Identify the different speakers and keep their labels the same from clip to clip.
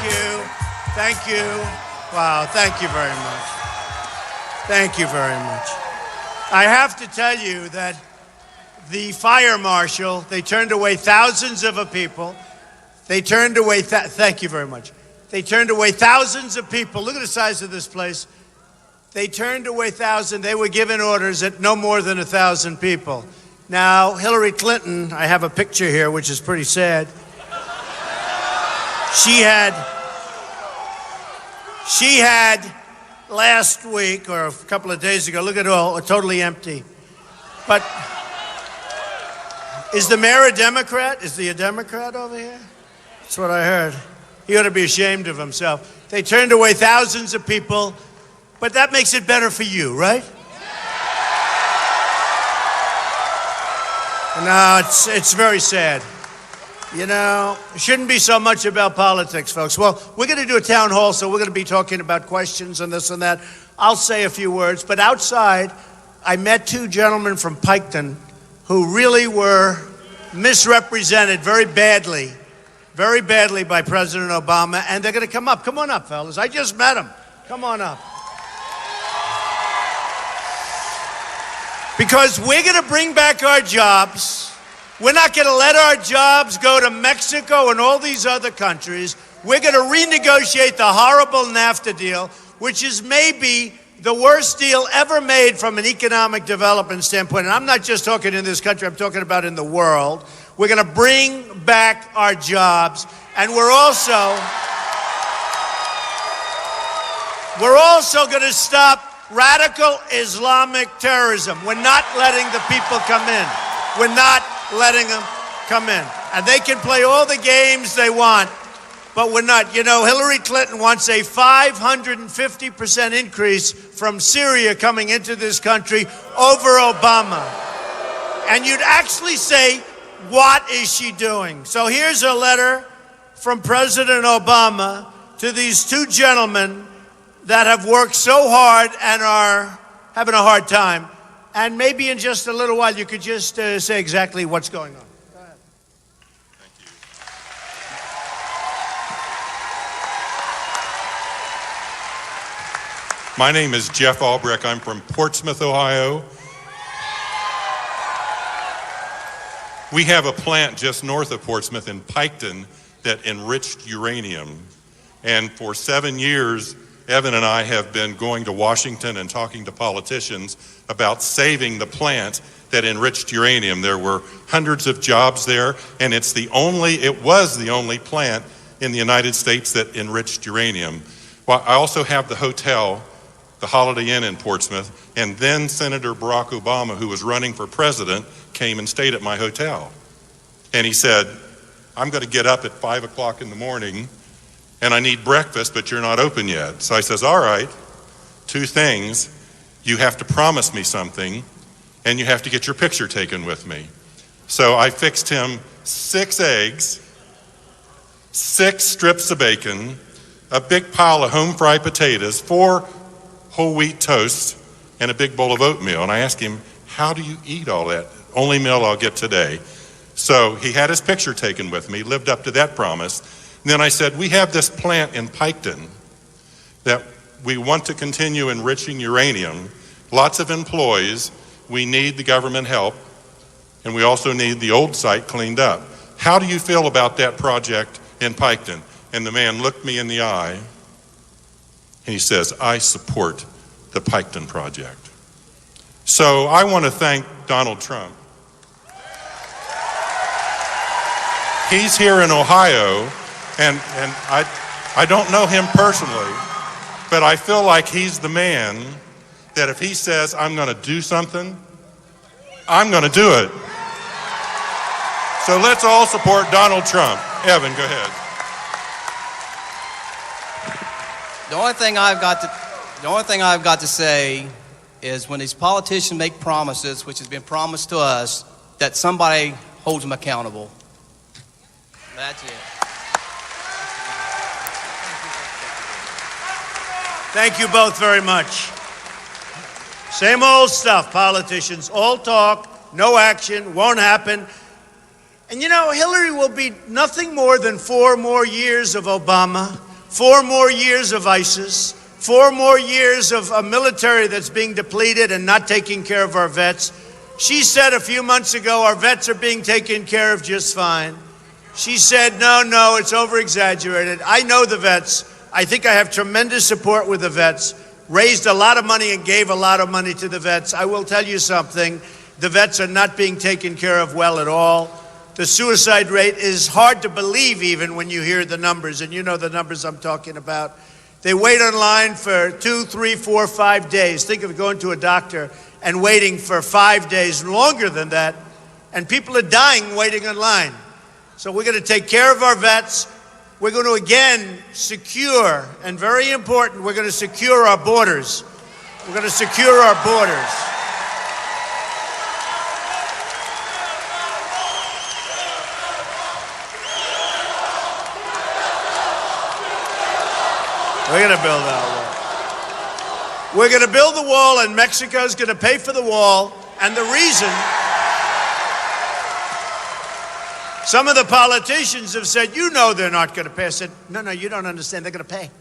Speaker 1: you. Thank you. Wow, thank you very much. Thank you very much. I have to tell you that the fire marshal, they turned away thousands of people. They turned away, thank you very much. They turned away thousands of people. Look at the size of this place. They turned away thousands. They were given orders at no more than 1,000 people. Now, Hillary Clinton, I have a picture here, which is pretty sad. She had last week or a couple of days ago, look at it all, totally empty. But is the mayor a Democrat? Is he a Democrat over here? That's what I heard. He ought to be ashamed of himself. They turned away thousands of people, but that makes it better for you, right? No, it's very sad. You know, it shouldn't be so much about politics, folks. Well, we're going to do a town hall, so we're going to be talking about questions and this and that. I'll say a few words, but outside, I met two gentlemen from Piketon who really were misrepresented very badly by President Obama, and they're going to come up. Come on up, fellas. I just met them. Come on up. Because we're going to bring back our jobs. We're not going to let our jobs go to Mexico and all these other countries. We're going to renegotiate the horrible NAFTA deal, which is maybe the worst deal ever made from an economic development standpoint. And I'm not just talking in this country, I'm talking about in the world. We're going to bring back our jobs. And we're also going to stop radical Islamic terrorism. We're not letting the people come in. We're not letting them come in. And they can play all the games they want, but we're not. You know, Hillary Clinton wants a 550% increase from Syria coming into this country over Obama. And you'd actually say, what is she doing? So here's a letter from President Obama to these two gentlemen that have worked so hard and are having a hard time. And maybe in just a little while, you could just say exactly what's going on. Go ahead.
Speaker 2: Thank you. My name is Jeff Albrecht. I'm from Portsmouth, Ohio. We have a plant just north of Portsmouth in Piketon that enriched uranium. And for 7 years, Evan and I have been going to Washington and talking to politicians about saving the plant that enriched uranium. There were hundreds of jobs there, and it was the only plant in the United States that enriched uranium. Well, I also have the hotel, the Holiday Inn in Portsmouth, and then Senator Barack Obama, who was running for president, came and stayed at my hotel. And he said, I'm going to get up at 5 o'clock in the morning and I need breakfast, but you're not open yet. So I says, all right, two things. You have to promise me something, and you have to get your picture taken with me. So I fixed him 6 eggs, 6 strips of bacon, a big pile of home fried potatoes, 4 whole wheat toasts, and a big bowl of oatmeal. And I asked him, how do you eat all that? Only meal I'll get today. So he had his picture taken with me, lived up to that promise. And then I said, we have this plant in Piketon that we want to continue enriching uranium. Lots of employees. We need the government help. And we also need the old site cleaned up. How do you feel about that project in Piketon? And the man looked me in the eye and he says, I support the Piketon project. So I want to thank Donald Trump. He's here in Ohio. And I don't know him personally, but I feel like he's the man that if he says, I'm going to do something, I'm going to do it. So let's all support Donald Trump. Evan, go ahead.
Speaker 3: The only thing I've got to say is when these politicians make promises, which has been promised to us, that somebody holds them accountable. That's it.
Speaker 1: Thank you both very much. Same old stuff, politicians. All talk, no action, won't happen. And you know, Hillary will be nothing more than 4 more years of Obama. 4 more years of ISIS, 4 more years of a military that's being depleted and not taking care of our vets. She said a few months ago, our vets are being taken care of just fine. She said, no, it's over-exaggerated. I know the vets. I think I have tremendous support with the vets. Raised a lot of money and gave a lot of money to the vets. I will tell you something. The vets are not being taken care of well at all. The suicide rate is hard to believe even when you hear the numbers, and you know the numbers I'm talking about. They wait online for 2, 3, 4, 5 days. Think of going to a doctor and waiting for 5 days, longer than that, and people are dying waiting in line. So we're going to take care of our vets. We're going to again secure, and very important, we're going to secure our borders. We're going to secure our borders. We're going to build our wall. We're going to build the wall, and Mexico's going to pay for the wall. And the reason, some of the politicians have said, you know they're not going to pay. I said, no, you don't understand. They're going to pay.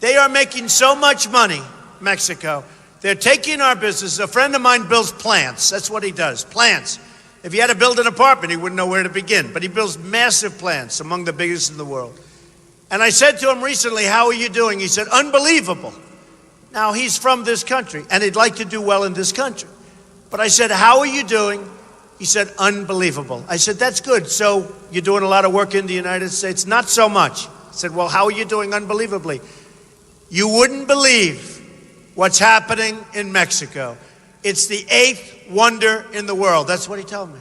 Speaker 1: They are making so much money, Mexico. They're taking our business. A friend of mine builds plants. That's what he does, plants. If he had to build an apartment, he wouldn't know where to begin. But he builds massive plants, among the biggest in the world. And I said to him recently, how are you doing? He said, unbelievable. Now, he's from this country, and he'd like to do well in this country. But I said, how are you doing? He said, unbelievable. I said, that's good. So you're doing a lot of work in the United States? Not so much. I said, well, how are you doing unbelievably? You wouldn't believe what's happening in Mexico. It's the 8th wonder in the world. That's what he told me.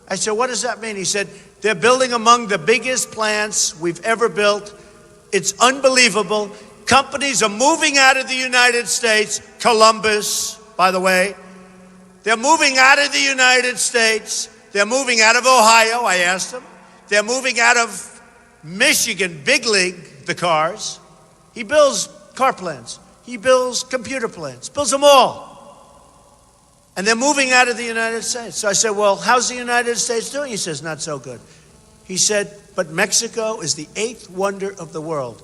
Speaker 1: I said, what does that mean? He said, they're building among the biggest plants we've ever built. It's unbelievable. Companies are moving out of the United States. Columbus, by the way. They're moving out of the United States. They're moving out of Ohio, I asked them. They're moving out of Michigan, Big League, the cars. He builds car plants. He builds computer plants. Builds them all. And they're moving out of the United States. So I said, well, how's the United States doing? He says, not so good. He said, but Mexico is the 8th wonder of the world.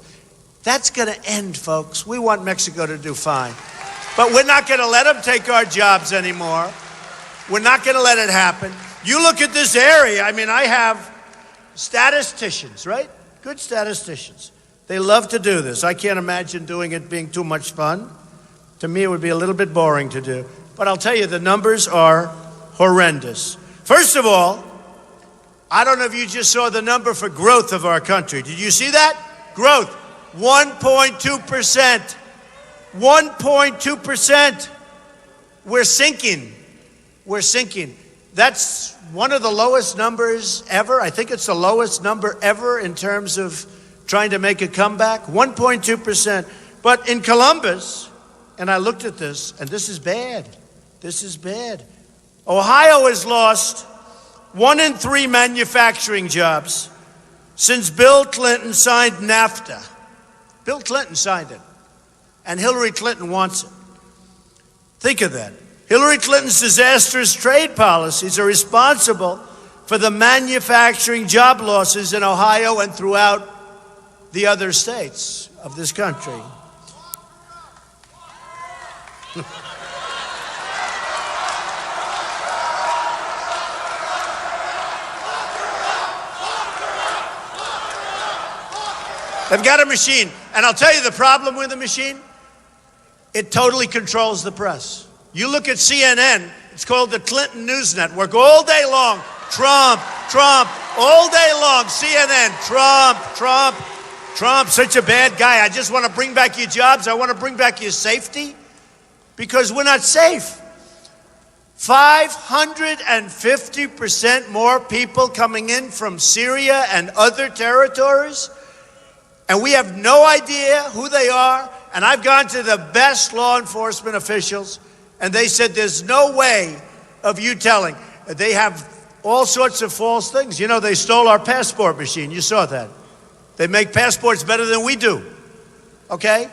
Speaker 1: That's going to end, folks. We want Mexico to do fine. But we're not going to let them take our jobs anymore. We're not going to let it happen. You look at this area. I mean, I have statisticians, right? Good statisticians. They love to do this. I can't imagine doing it being too much fun. To me, it would be a little bit boring to do. But I'll tell you, the numbers are horrendous. First of all, I don't know if you just saw the number for growth of our country. Did you see that? Growth, 1.2%. 1.2%. We're sinking. We're sinking. That's one of the lowest numbers ever. I think it's the lowest number ever in terms of trying to make a comeback. 1.2%. But in Columbus, and I looked at this, and this is bad. This is bad. Ohio has lost 1 in 3 manufacturing jobs since Bill Clinton signed NAFTA. Bill Clinton signed it, and Hillary Clinton wants it. Think of that. Hillary Clinton's disastrous trade policies are responsible for the manufacturing job losses in Ohio and throughout the other states of this country. They've got a machine, and I'll tell you the problem with the machine. It totally controls the press. You look at CNN, it's called the Clinton News Network. All day long, Trump, all day long, CNN, Trump, such a bad guy. I just want to bring back your jobs. I want to bring back your safety because we're not safe. 550% more people coming in from Syria and other territories. And we have no idea who they are. And I've gone to the best law enforcement officials, and they said there's no way of you telling. They have all sorts of false things. You know, they stole our passport machine. You saw that. They make passports better than we do. Okay?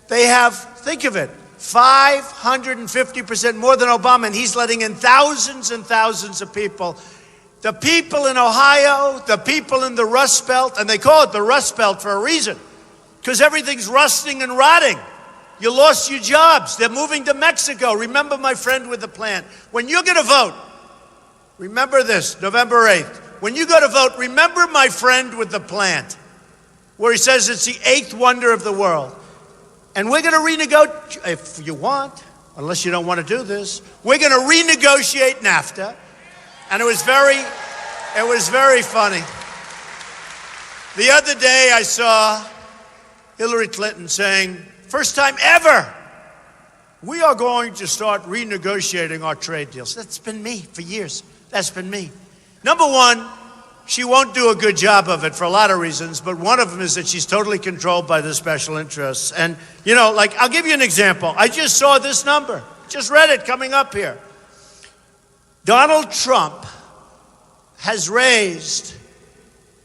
Speaker 1: They have, think of it, 550% more than Obama, and he's letting in thousands and thousands of people. The people in Ohio, the people in the Rust Belt, and they call it the Rust Belt for a reason, because everything's rusting and rotting. You lost your jobs. They're moving to Mexico. Remember my friend with the plant. When you're going to vote, remember this, November 8th. When you go to vote, remember my friend with the plant, where he says it's the eighth wonder of the world. And we're going to renegotiate, if you want, unless you don't want to do this, we're going to renegotiate NAFTA. And it was very funny. The other day I saw Hillary Clinton saying, first time ever, we are going to start renegotiating our trade deals. That's been me for years. That's been me. Number one, she won't do a good job of it for a lot of reasons, but one of them is that she's totally controlled by the special interests. And, I'll give you an example. I just saw this number, just read it coming up here. Donald Trump has raised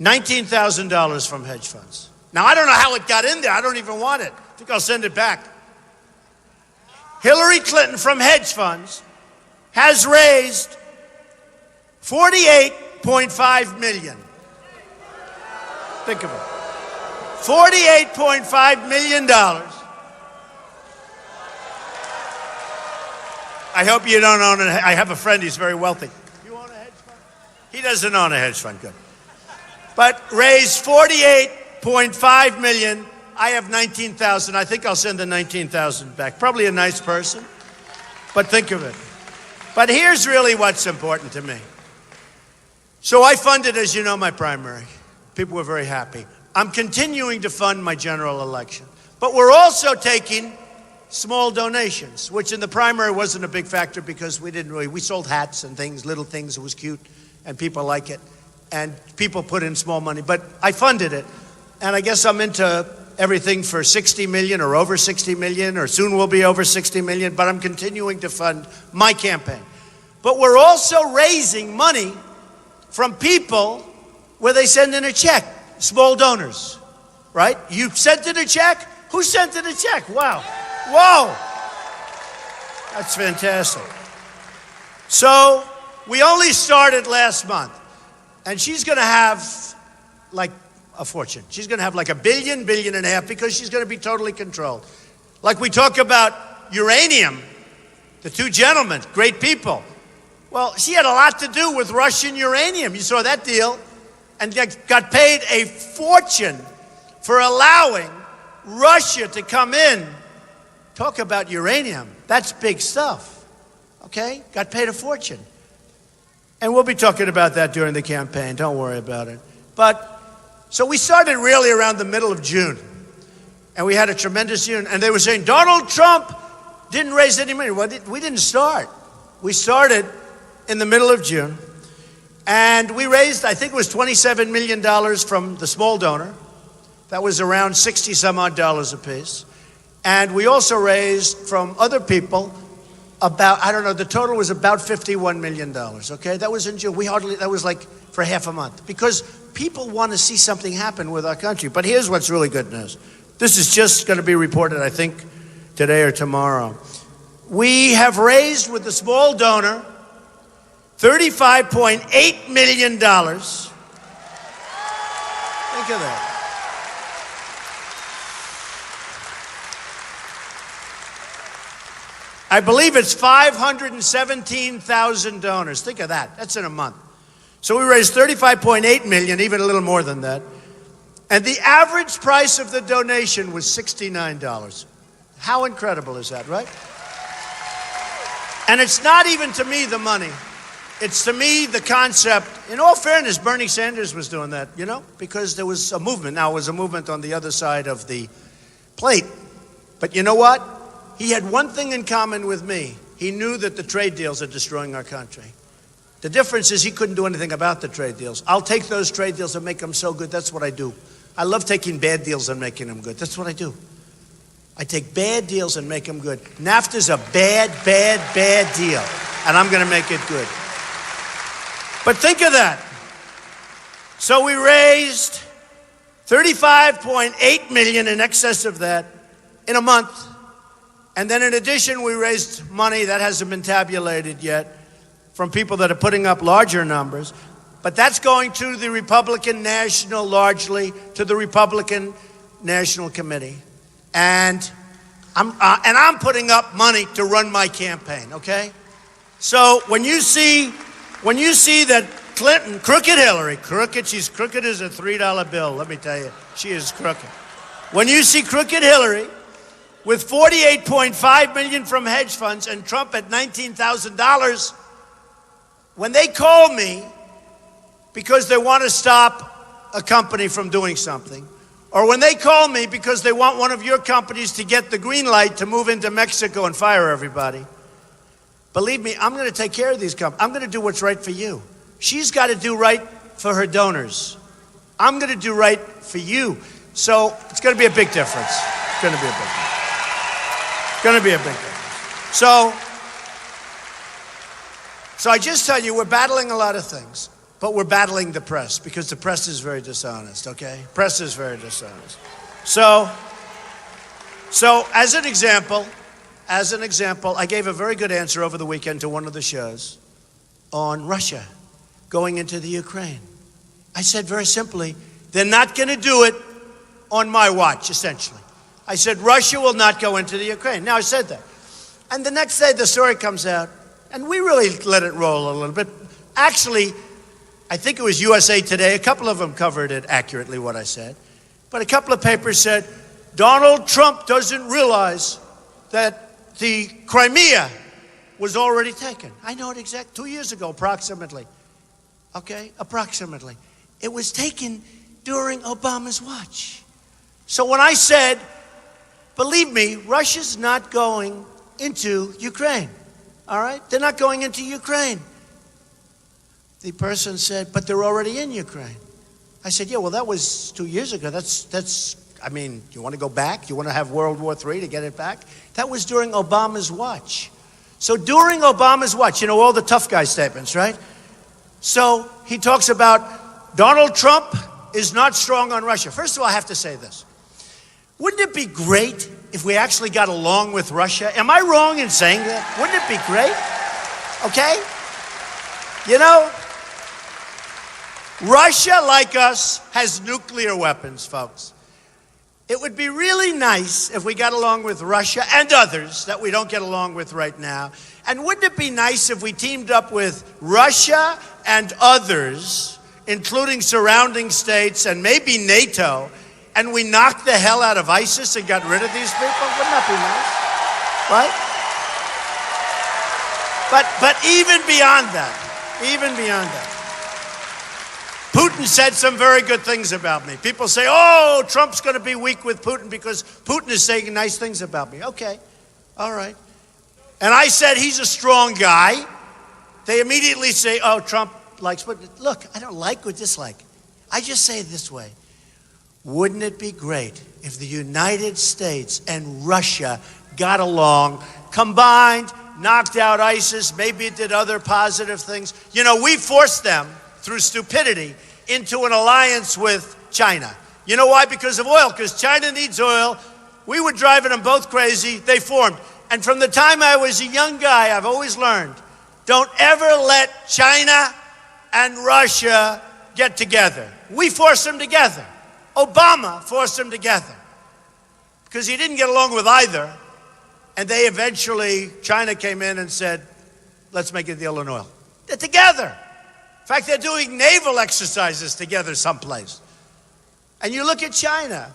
Speaker 1: $19,000 from hedge funds. Now, I don't know how it got in there. I don't even want it. I think I'll send it back. Hillary Clinton from hedge funds has raised $48.5 million. Think of it. $48.5 million. I hope you don't own it. I have a friend, he's very wealthy. You own a hedge fund? He doesn't own a hedge fund, good. But raised $48.5 million. I have 19,000. I think I'll send the 19,000 back. Probably a nice person, but think of it. But here's really what's important to me. So I funded, as you know, my primary. People were very happy. I'm continuing to fund my general election. But we're also taking small donations, which in the primary wasn't a big factor because we sold hats and things, little things. It was cute, and people like it. And people put in small money. But I funded it. And I guess I'm into everything for 60 million or over 60 million, or soon will be over 60 million. But I'm continuing to fund my campaign. But we're also raising money from people where they send in a check, small donors, right? You sent in a check? Who sent in a check? Wow. Whoa. That's fantastic. So we only started last month, and she's going to have like a fortune. She's going to have like $1 billion, $1.5 billion, because she's going to be totally controlled. Like we talk about uranium, the two gentlemen, great people. Well, she had a lot to do with Russian uranium. You saw that deal. And got paid a fortune for allowing Russia to come in. Talk about uranium. That's big stuff. Okay? Got paid a fortune. And we'll be talking about that during the campaign. Don't worry about it. So we started really around the middle of June. And we had a tremendous June. And they were saying, Donald Trump didn't raise any money. Well, we didn't start. We started in the middle of June. And we raised, I think it was $27 million from the small donor. That was around $60 some odd a piece. And we also raised from other people about, I don't know, the total was about $51 million, okay? That was in June. That was like for half a month. Because people want to see something happen with our country. But here's what's really good news. This is just going to be reported, I think, today or tomorrow. We have raised with the small donor $35.8 million. Think of that. I believe it's 517,000 donors. Think of that. That's in a month. So we raised $35.8 million, even a little more than that. And the average price of the donation was $69. How incredible is that, right? And it's not even to me the money. It's to me the concept. In all fairness, Bernie Sanders was doing that, because there was a movement. Now, it was a movement on the other side of the plate. But you know what? He had one thing in common with me. He knew that the trade deals are destroying our country. The difference is he couldn't do anything about the trade deals. I'll take those trade deals and make them so good. That's what I do. I love taking bad deals and making them good. That's what I do. I take bad deals and make them good. NAFTA's a bad deal, and I'm going to make it good. But think of that. So we raised $35.8 million, in excess of that, in a month. And then in addition, we raised money that hasn't been tabulated yet from people that are putting up larger numbers. But that's going to the Republican National, largely, to the Republican National Committee, and I'm putting up money to run my campaign, okay? So when you see that Clinton, crooked Hillary, she's crooked as a $3 bill, let me tell you, she is crooked. When you see crooked Hillary with $48.5 million from hedge funds and Trump at $19,000, when they call me because they want to stop a company from doing something, or when they call me because they want one of your companies to get the green light to move into Mexico and fire everybody, believe me, I'm going to take care of these companies. I'm going to do what's right for you. She's got to do right for her donors. I'm going to do right for you. So it's going to be a big difference. It's going to be a big difference. It's going to be a big difference. So I just tell you, we're battling a lot of things, but we're battling the press because the press is very dishonest, okay? Press is very dishonest. So as an example, I gave a very good answer over the weekend to one of the shows on Russia going into the Ukraine. I said very simply, they're not going to do it on my watch, essentially. I said, Russia will not go into the Ukraine. Now, I said that. And the next day, the story comes out, and we really let it roll a little bit. Actually, I think it was USA Today. A couple of them covered it accurately, what I said. But a couple of papers said, Donald Trump doesn't realize that the Crimea was already taken. I know it exactly. 2 years ago, approximately. Okay, approximately. It was taken during Obama's watch. So when I said, believe me, Russia's not going into Ukraine. All right? They're not going into Ukraine. The person said, but they're already in Ukraine. I said, yeah, well, that was 2 years ago. I mean, you want to go back? You want to have World War III to get it back? That was during Obama's watch. So during Obama's watch, you know, all the tough guy statements, right? So he talks about Donald Trump is not strong on Russia. First of all, I have to say this. Wouldn't it be great if we actually got along with Russia? Am I wrong in saying that? Wouldn't it be great? Okay? You know, Russia, like us, has nuclear weapons, folks. It would be really nice if we got along with Russia and others that we don't get along with right now. And wouldn't it be nice if we teamed up with Russia and others, including surrounding states and maybe NATO, and we knocked the hell out of ISIS and got rid of these people? Wouldn't that be nice? Right? But even beyond that, Putin said some very good things about me. People say, oh, Trump's going to be weak with Putin because Putin is saying nice things about me. Okay, all right. And I said he's a strong guy. They immediately say, oh, Trump likes Putin. Look, I don't like or dislike. I just say it this way. Wouldn't it be great if the United States and Russia got along, combined, knocked out ISIS, maybe it did other positive things? You know, we forced them through stupidity into an alliance with China. You know why? Because of oil, because China needs oil. We were driving them both crazy. They formed. And from the time I was a young guy, I've always learned, don't ever let China and Russia get together. We forced them together. Obama forced them together because he didn't get along with either. And they eventually, China came in and said, let's make a deal on oil. They're together. In fact, they're doing naval exercises together someplace. And you look at China,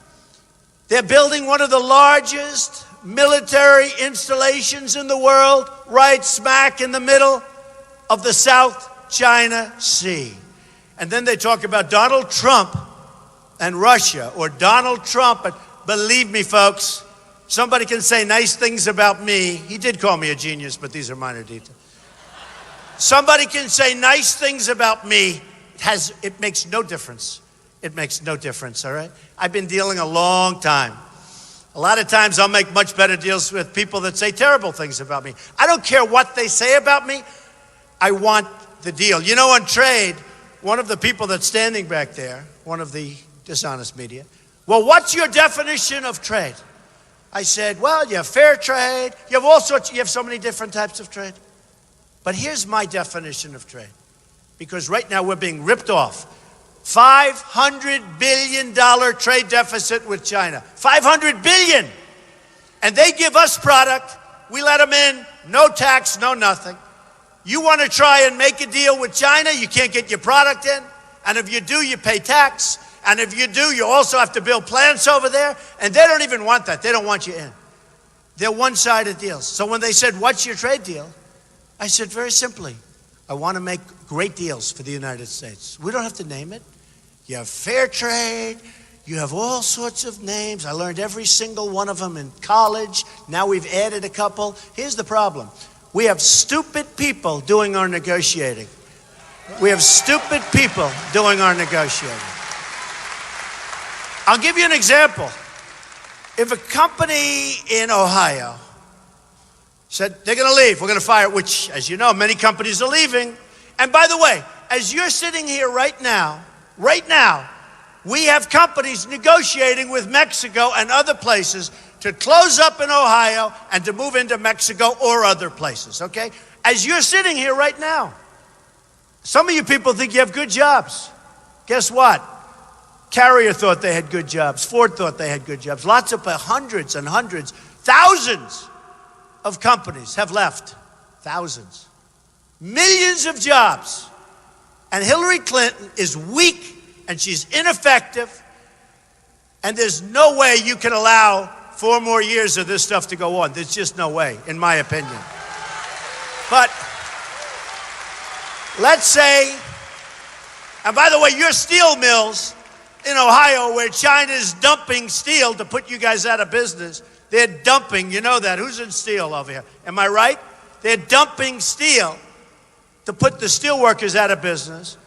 Speaker 1: they're building one of the largest military installations in the world right smack in the middle of the South China Sea. And then they talk about Donald Trump and Russia, or Donald Trump. But believe me, folks, somebody can say nice things about me. He did call me a genius, but these are minor details. Somebody can say nice things about me. It makes no difference. It makes no difference, all right? I've been dealing a long time. A lot of times I'll make much better deals with people that say terrible things about me. I don't care what they say about me. I want the deal. You know, on trade, one of the people that's standing back there, one of the dishonest media, well, what's your definition of trade? I said, well, you have fair trade. You have all sorts. You have so many different types of trade. But here's my definition of trade. Because right now we're being ripped off. $500 billion trade deficit with China. $500 billion. And they give us product. We let them in. No tax, no nothing. You want to try and make a deal with China, you can't get your product in. And if you do, you pay tax. And if you do, you also have to build plants over there. And they don't even want that. They don't want you in. They're one-sided deals. So when they said, what's your trade deal? I said, very simply, I want to make great deals for the United States. We don't have to name it. You have fair trade. You have all sorts of names. I learned every single one of them in college. Now we've added a couple. Here's the problem. We have stupid people doing our negotiating. We have stupid people doing our negotiating. I'll give you an example. If a company in Ohio said they're going to leave, we're going to fire, which, as you know, many companies are leaving. And by the way, as you're sitting here right now, we have companies negotiating with Mexico and other places to close up in Ohio and to move into Mexico or other places, okay? As you're sitting here right now, some of you people think you have good jobs. Guess what? Carrier thought they had good jobs. Ford thought they had good jobs. Lots of hundreds and hundreds, thousands of companies have left. Thousands. Millions of jobs. And Hillary Clinton is weak and she's ineffective. And there's no way you can allow 4 more years of this stuff to go on. There's just no way, in my opinion. But let's say, and by the way, your steel mills in Ohio, where China's dumping steel to put you guys out of business, they're dumping, you know that. Who's in steel over here? Am I right? They're dumping steel to put the steel workers out of business.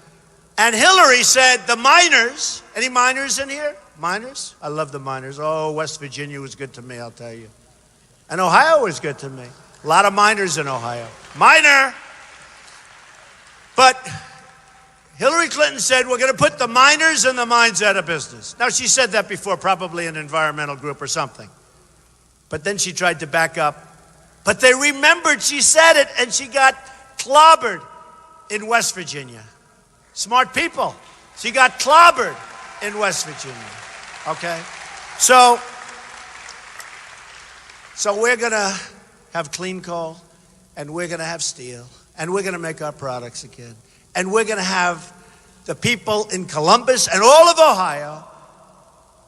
Speaker 1: And Hillary said the miners, any miners in here? Miners? I love the miners. Oh, West Virginia was good to me, I'll tell you. And Ohio was good to me. A lot of miners in Ohio. Miner! But Hillary Clinton said, we're going to put the miners and the mines out of business. Now, she said that before, probably an environmental group or something. But then she tried to back up. But they remembered she said it, and she got clobbered in West Virginia. Smart people. She got clobbered in West Virginia. Okay? So we're going to have clean coal, and we're going to have steel, and we're going to make our products again. And we're going to have the people in Columbus and all of Ohio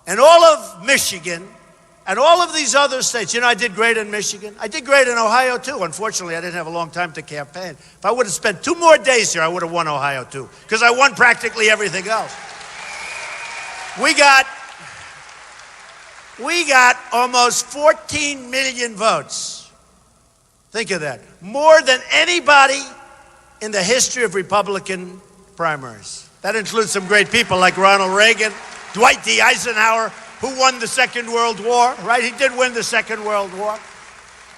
Speaker 1: and all of Michigan and all of these other states. You know, I did great in Michigan. I did great in Ohio, too. Unfortunately, I didn't have a long time to campaign. If I would have spent 2 more days here, I would have won Ohio, too, because I won practically everything else. We got almost 14 million votes. Think of that. More than anybody in the history of Republican primaries. That includes some great people like Ronald Reagan, Dwight D. Eisenhower, who won the Second World War, right? He did win the Second World War.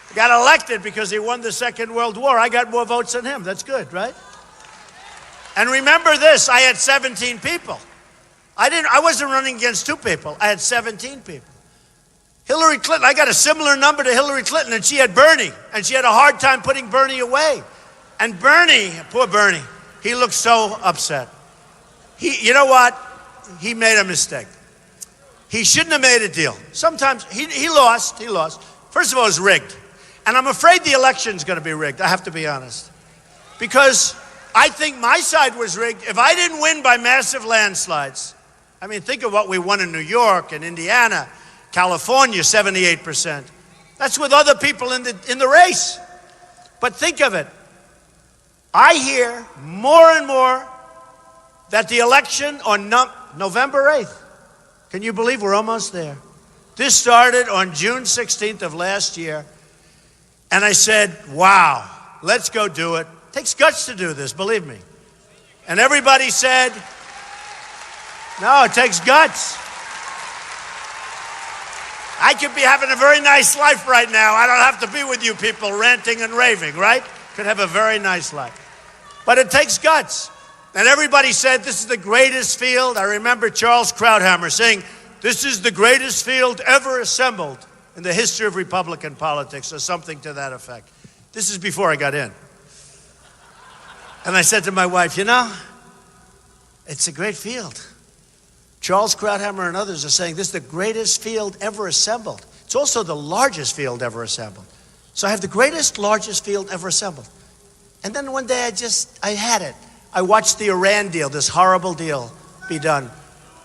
Speaker 1: He got elected because he won the Second World War. I got more votes than him. That's good, right? And remember this, I had 17 people. I wasn't running against 2 people. I had 17 people. Hillary Clinton, I got a similar number to Hillary Clinton, and she had Bernie, and she had a hard time putting Bernie away. And Bernie, poor Bernie, he looked so upset. You know what? He made a mistake. He shouldn't have made a deal. Sometimes he lost. First of all, it was rigged. And I'm afraid the election's going to be rigged. I have to be honest. Because I think my side was rigged. If I didn't win by massive landslides, I mean, think of what we won in New York and Indiana, California, 78%. That's with other people in the race. But think of it. I hear more and more that the election on November 8th, can you believe we're almost there? This started on June 16th of last year. And I said, wow, let's go do it. It takes guts to do this, believe me. And everybody said, no, it takes guts. I could be having a very nice life right now. I don't have to be with you people ranting and raving, right? Could have a very nice life. But it takes guts. And everybody said this is the greatest field. I remember Charles Krauthammer saying, this is the greatest field ever assembled in the history of Republican politics, or something to that effect. This is before I got in. And I said to my wife, you know, It's a great field. Charles Krauthammer and others are saying this is the greatest field ever assembled. It's also the largest field ever assembled. So I have the greatest, largest field ever assembled. And then one day I had it. I watched the Iran deal, this horrible deal, be done,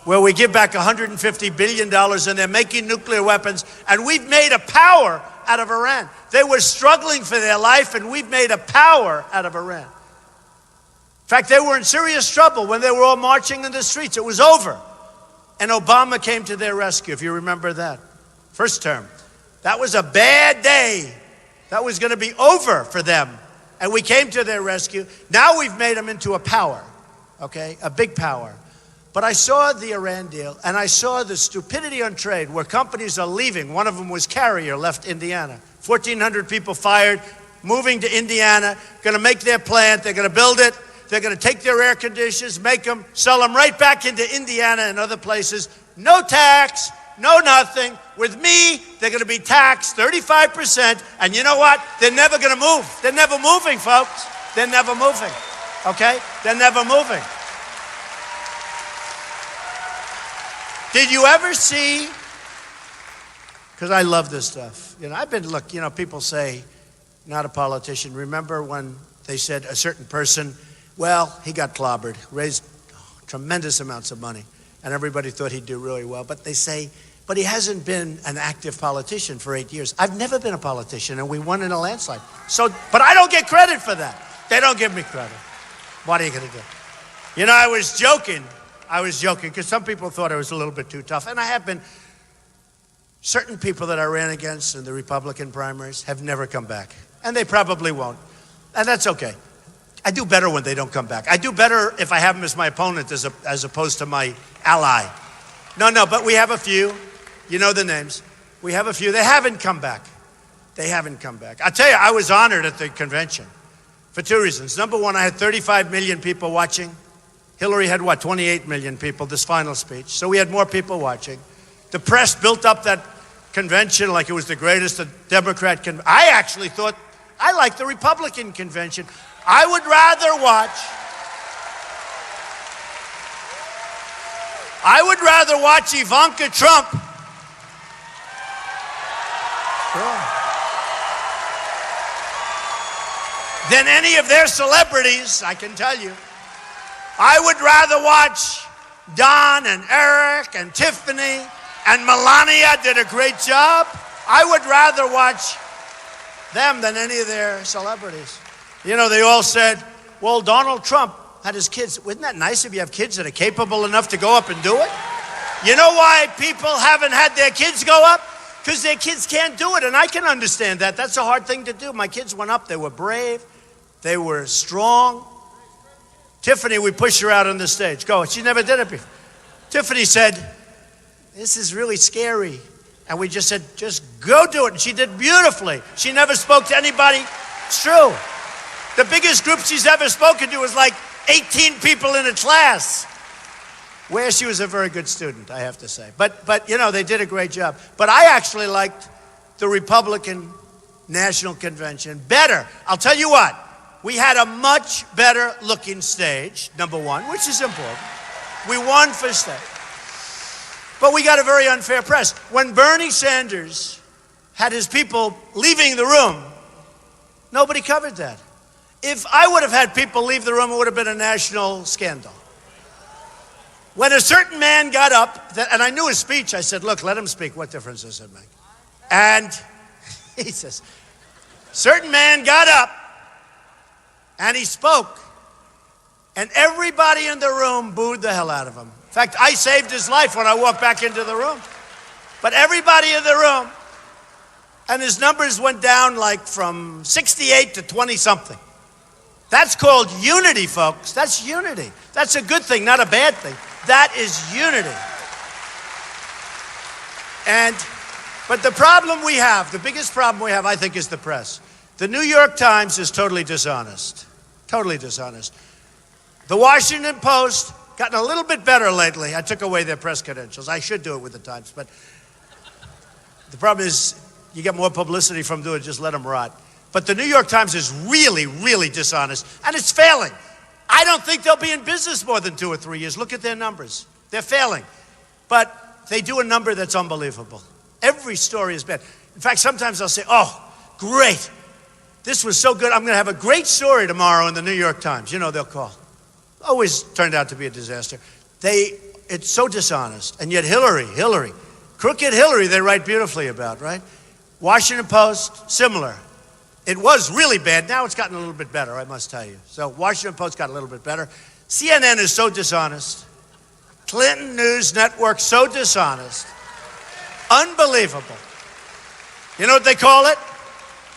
Speaker 1: where we give back $150 billion and they're making nuclear weapons, and we've made a power out of Iran. They were struggling for their life, and we've made a power out of Iran. In fact, they were in serious trouble when they were all marching in the streets. It was over. And Obama came to their rescue, if you remember that. First term. That was a bad day. That was going to be over for them. And we came to their rescue. Now we've made them into a power, okay? A big power. But I saw the Iran deal, and I saw the stupidity on trade where companies are leaving. One of them was Carrier, left Indiana. 1,400 people fired, moving to Indiana, going to make their plant. They're going to build it. They're going to take their air conditioners, make them, sell them right back into Indiana and other places. No tax, no nothing. With me, they're going to be taxed 35%. And you know what? They're never going to move. They're never moving, folks. They're never moving. Okay? They're never moving. Did you ever see, because I love this stuff. People say, not a politician. Remember when they said a certain person, well, he got clobbered, raised tremendous amounts of money, and everybody thought he'd do really well. But they say, but he hasn't been an active politician for 8 years. I've never been a politician, and we won in a landslide. But I don't get credit for that. They don't give me credit. What are you going to do? I was joking because some people thought I was a little bit too tough, and I have been. Certain people that I ran against in the Republican primaries have never come back, and they probably won't, and that's okay. I do better when they don't come back. I do better if I have them as my opponent as opposed to my ally. No, but we have a few. You know the names. We have a few. They haven't come back. I'll tell you, I was honored at the convention for two reasons. Number one, I had 35 million people watching. Hillary had, 28 million people, this final speech. So we had more people watching. The press built up that convention like it was the greatest Democrat convention. I actually thought, I liked the Republican convention. I would rather watch Ivanka Trump. Than any of their celebrities, I can tell you. I would rather watch Don and Eric and Tiffany and Melania did a great job. I would rather watch them than any of their celebrities. They all said, well, Donald Trump had his kids. Isn't that nice if you have kids that are capable enough to go up and do it? You know why people haven't had their kids go up? Because their kids can't do it, and I can understand that. That's a hard thing to do. My kids went up. They were brave. They were strong. Tiffany, we pushed her out on the stage. Go. She never did it before. Tiffany said, this is really scary. And we just said, just go do it. And she did beautifully. She never spoke to anybody. It's true. The biggest group she's ever spoken to was like 18 people in a class. Where she was a very good student, I have to say. But they did a great job. But I actually liked the Republican National Convention better. I'll tell you what. We had a much better looking stage, number one, which is important. We won for stage. But we got a very unfair press. When Bernie Sanders had his people leaving the room, nobody covered that. If I would have had people leave the room, it would have been a national scandal. When a certain man got up, and I knew his speech, I said, look, let him speak. What difference does it make? And he says, certain man got up, and he spoke, and everybody in the room booed the hell out of him. In fact, I saved his life when I walked back into the room. But everybody in the room, and his numbers went down like from 68 to 20-something. That's called unity, folks. That's unity. That's a good thing, not a bad thing. That is unity. But the problem we have, the biggest problem we have, I think, is the press. The New York Times is totally dishonest. Totally dishonest. The Washington Post, gotten a little bit better lately. I took away their press credentials. I should do it with the Times, but the problem is you get more publicity from doing it, just let them rot. But the New York Times is really, really dishonest, and it's failing. I don't think they'll be in business more than 2 or 3 years. Look at their numbers. They're failing. But they do a number that's unbelievable. Every story is bad. In fact, sometimes I'll say, oh, great. This was so good. I'm going to have a great story tomorrow in the New York Times. You know, they'll call. Always turned out to be a disaster. It's so dishonest. And yet Hillary, crooked Hillary, they write beautifully about, right? Washington Post, similar. It was really bad. Now it's gotten a little bit better, I must tell you. So Washington Post got a little bit better. CNN is so dishonest. Clinton News Network, so dishonest. Unbelievable. You know what they call it?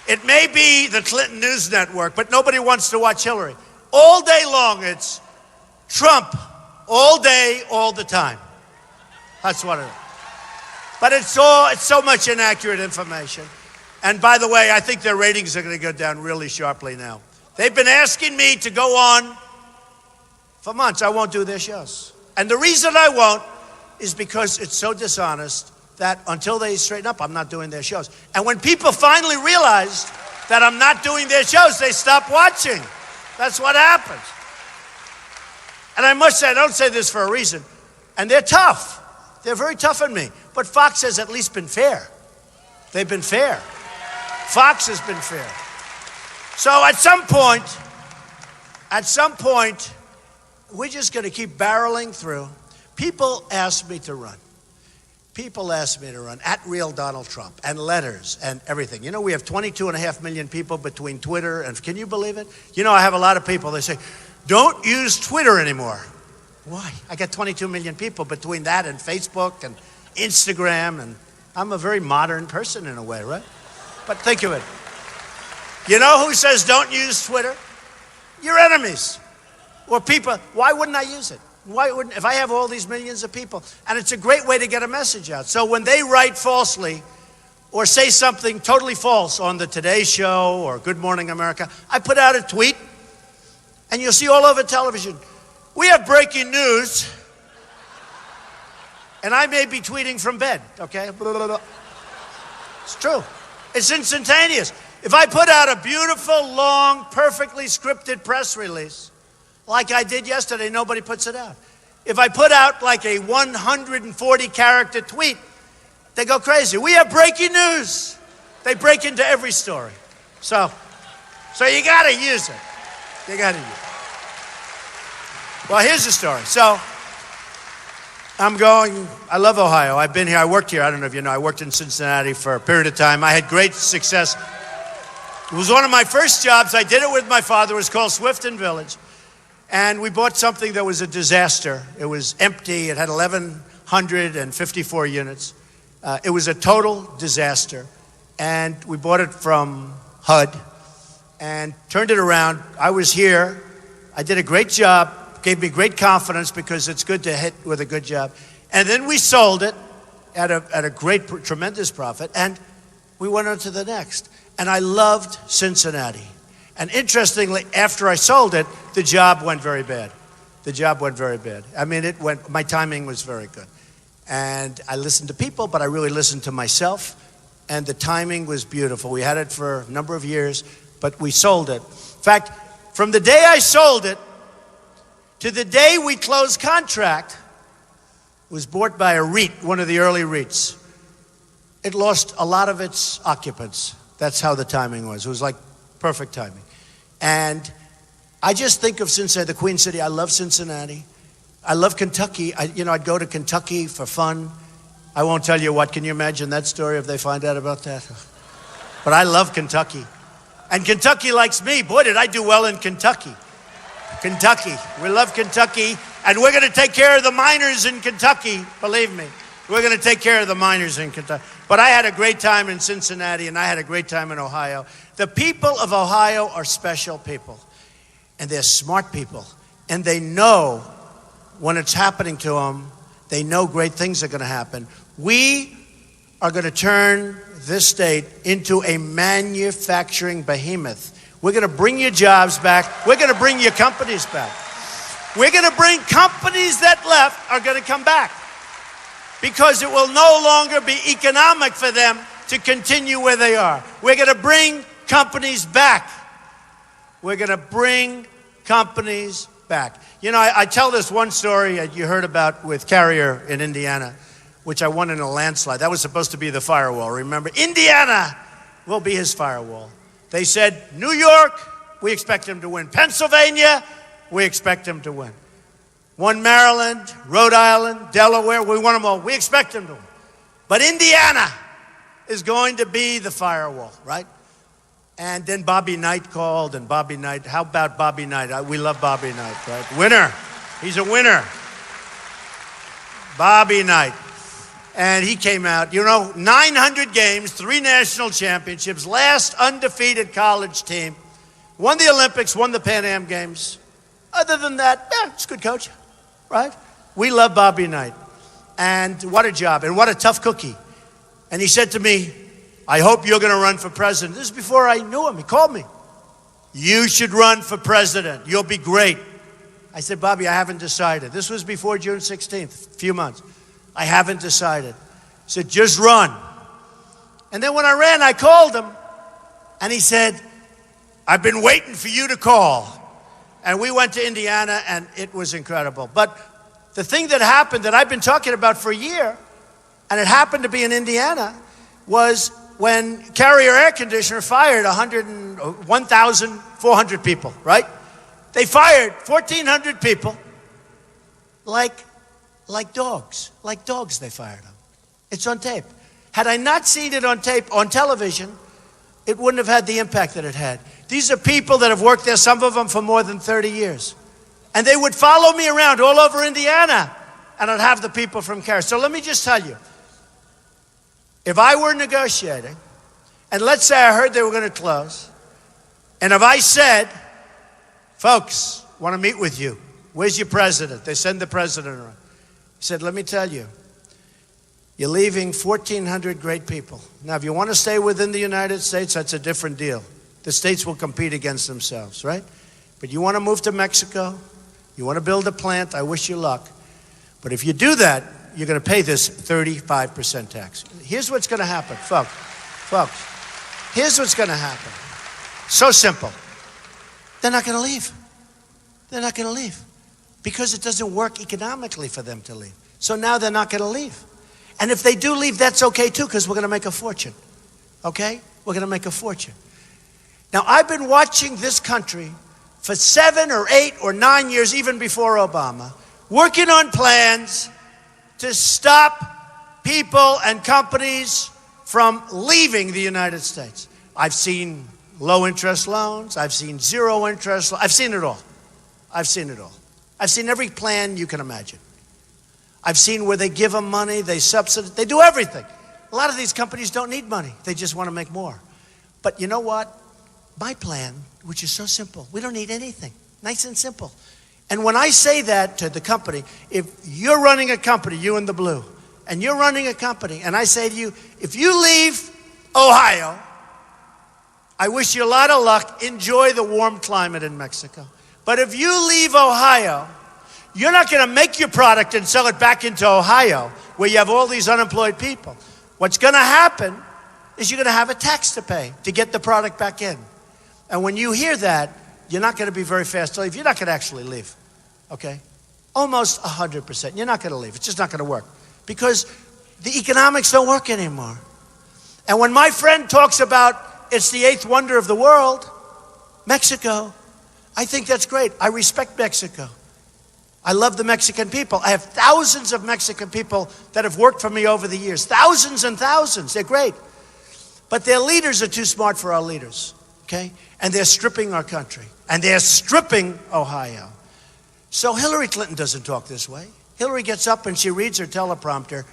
Speaker 1: It may be the Clinton News Network, but nobody wants to watch Hillary. All day long, it's Trump. All day, all the time. That's what it is. But it's so much inaccurate information. And by the way, I think their ratings are going to go down really sharply now. They've been asking me to go on for months. I won't do their shows. And the reason I won't is because it's so dishonest that until they straighten up, I'm not doing their shows. And when people finally realize that I'm not doing their shows, they stop watching. That's what happens. And I must say, I don't say this for a reason. And they're tough. They're very tough on me. But Fox has at least been fair. They've been fair. Fox has been fair. So at some point, we're just going to keep barreling through. People ask me to run. At Real Donald Trump, and letters and everything. You know, we have 22.5 million people between Twitter and, can you believe it? You know, I have a lot of people, they say, don't use Twitter anymore. Why? I got 22 million people between that and Facebook and Instagram, and I'm a very modern person in a way, right? But think of it. You know who says don't use Twitter? Your enemies. Or people. Why wouldn't I use it? Why wouldn't, if I have all these millions of people? And it's a great way to get a message out. So when they write falsely or say something totally false on the Today Show or Good Morning America, I put out a tweet, and you'll see all over television, we have breaking news, and I may be tweeting from bed, okay? It's true. It's instantaneous. If I put out a beautiful, long, perfectly scripted press release, like I did yesterday, nobody puts it out. If I put out like a 140-character tweet, they go crazy. We have breaking news. They break into every story. So you got to use it. You got to use it. Well, here's the story. So I love Ohio. I've been here. I worked here. I don't know if you know. I worked in Cincinnati for a period of time. I had great success. It was one of my first jobs. I did it with my father. It was called Swifton Village. And we bought something that was a disaster. It was empty. It had 1,154 units. It was a total disaster. And we bought it from HUD and turned it around. I was here. I did a great job. Gave me great confidence because it's good to hit with a good job. And then we sold it at a great, tremendous profit. And we went on to the next. And I loved Cincinnati. And interestingly, after I sold it, the job went very bad. I mean, my timing was very good. And I listened to people, but I really listened to myself. And the timing was beautiful. We had it for a number of years, but we sold it. In fact, from the day I sold it to the day we closed contract, it was bought by a REIT, one of the early REITs. It lost a lot of its occupants. That's how the timing was. It was like perfect timing. And I just think of Cincinnati, the Queen City. I love Cincinnati. I love Kentucky. I'd go to Kentucky for fun. I won't tell you what. Can you imagine that story if they find out about that? But I love Kentucky. And Kentucky likes me. Boy, did I do well in Kentucky. Kentucky. We love Kentucky. And we're going to take care of the miners in Kentucky. Believe me. We're going to take care of the miners in Kentucky. But I had a great time in Cincinnati, and I had a great time in Ohio. The people of Ohio are special people. And they're smart people. And they know when it's happening to them, they know great things are going to happen. We are going to turn this state into a manufacturing behemoth. We're going to bring your jobs back. We're going to bring your companies back. We're going to bring companies that left are going to come back. Because it will no longer be economic for them to continue where they are. We're going to bring companies back. We're going to bring companies back. You know, I tell this one story you heard about with Carrier in Indiana, which I won in a landslide. That was supposed to be the firewall, remember? Indiana will be his firewall. They said, New York, we expect him to win. Pennsylvania, we expect him to win. Won Maryland, Rhode Island, Delaware, we won them all. We expect him to win. But Indiana is going to be the firewall, right? And then Bobby Knight called, and Bobby Knight, how about Bobby Knight? We love Bobby Knight, right? Winner. He's a winner. Bobby Knight. And he came out, 900 games, 3 national championships, last undefeated college team, won the Olympics, won the Pan Am Games. Other than that, it's a good coach, right? We love Bobby Knight. And what a job, and what a tough cookie. And he said to me, I hope you're going to run for president. This is before I knew him. He called me. You should run for president. You'll be great. I said, Bobby, I haven't decided. This was before June 16th, a few months. I haven't decided. He said, just run. And then when I ran, I called him. And he said, I've been waiting for you to call. And we went to Indiana, and it was incredible. But the thing that happened that I've been talking about for a year, and it happened to be in Indiana, was when Carrier Air Conditioner fired 1,400 people, right? They fired 1,400 people like dogs. Like dogs, they fired them. It's on tape. Had I not seen it on tape, on television, it wouldn't have had the impact that it had. These are people that have worked there, some of them for more than 30 years. And they would follow me around all over Indiana, and I'd have the people from Carrier. So let me just tell you, if I were negotiating, and let's say I heard they were going to close, and if I said, folks, want to meet with you, where's your president? They send the president around. He said, let me tell you, you're leaving 1,400 great people. Now, if you want to stay within the United States, that's a different deal. The states will compete against themselves, right? But you want to move to Mexico, you want to build a plant, I wish you luck. But if you do that, you're going to pay this 35% tax. Here's what's going to happen, folks. Here's what's going to happen. So simple. They're not going to leave. They're not going to leave because it doesn't work economically for them to leave. So now they're not going to leave. And if they do leave, that's okay too, because we're going to make a fortune. Okay? We're going to make a fortune. Now, I've been watching this country for 7 or 8 or 9 years, even before Obama, working on plans to stop people and companies from leaving the United States. I've seen low interest loans. I've seen zero interest. I've seen it all. I've seen it all. I've seen every plan you can imagine. I've seen where they give them money, they subsidize, they do everything. A lot of these companies don't need money. They just want to make more. But you know what? My plan, which is so simple, we don't need anything. Nice and simple. And when I say that to the company, if you're running a company, you in the blue, and you're running a company, and I say to you, if you leave Ohio, I wish you a lot of luck. Enjoy the warm climate in Mexico. But if you leave Ohio, you're not going to make your product and sell it back into Ohio, where you have all these unemployed people. What's going to happen is you're going to have a tax to pay to get the product back in. And when you hear that, you're not going to be very fast to leave. You're not going to actually leave, okay? Almost 100%. You're not going to leave. It's just not going to work because the economics don't work anymore. And when my friend talks about it's the 8th wonder of the world, Mexico, I think that's great. I respect Mexico. I love the Mexican people. I have thousands of Mexican people that have worked for me over the years. Thousands and thousands. They're great. But their leaders are too smart for our leaders, okay? And they're stripping our country. And they're stripping Ohio. So Hillary Clinton doesn't talk this way. Hillary gets up and she reads her teleprompter.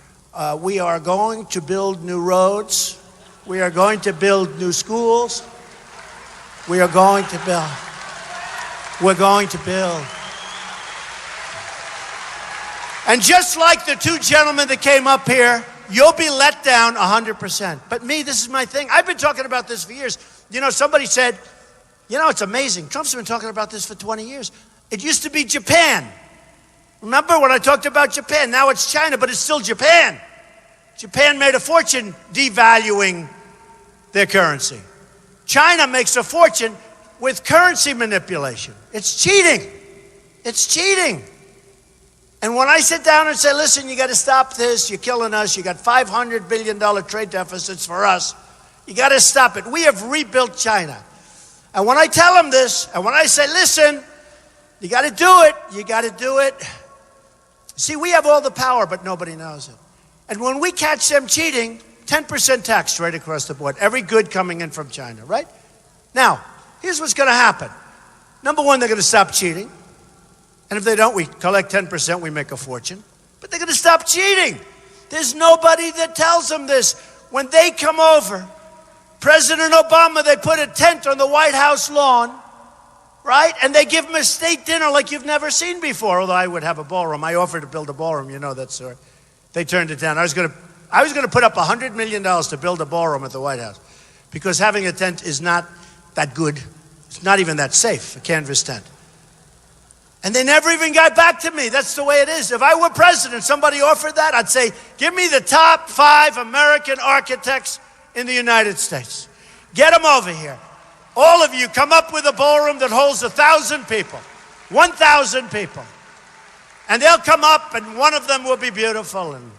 Speaker 1: We are going to build new roads. We are going to build new schools. We are going to build. We're going to build. And just like the 2 gentlemen that came up here, you'll be let down 100%. But me, this is my thing. I've been talking about this for years. You know, somebody said, you know, it's amazing. Trump's been talking about this for 20 years. It used to be Japan. Remember when I talked about Japan? Now it's China, but it's still Japan. Japan made a fortune devaluing their currency. China makes a fortune with currency manipulation. It's cheating. It's cheating. And when I sit down and say, listen, you got to stop this, you're killing us, you got $500 billion trade deficits for us, you got to stop it. We have rebuilt China. And when I tell them this, and when I say, listen, you got to do it, you got to do it. See, we have all the power, but nobody knows it. And when we catch them cheating, 10% tax straight across the board, every good coming in from China, right? Now, here's what's going to happen. Number one, they're going to stop cheating. And if they don't, we collect 10%, we make a fortune. But they're going to stop cheating. There's nobody that tells them this. When they come over, President Obama, they put a tent on the White House lawn, right? And they give him a state dinner like you've never seen before, although I would have a ballroom. I offered to build a ballroom, you know that, sir. They turned it down. I was going to put up $100 million to build a ballroom at the White House because having a tent is not that good. It's not even that safe, a canvas tent. And they never even got back to me. That's the way it is. If I were president, somebody offered that, I'd say, give me the top 5 American architects in the United States. Get them over here. All of you come up with a ballroom that holds 1,000 people, 1,000 people. And they'll come up and one of them will be beautiful and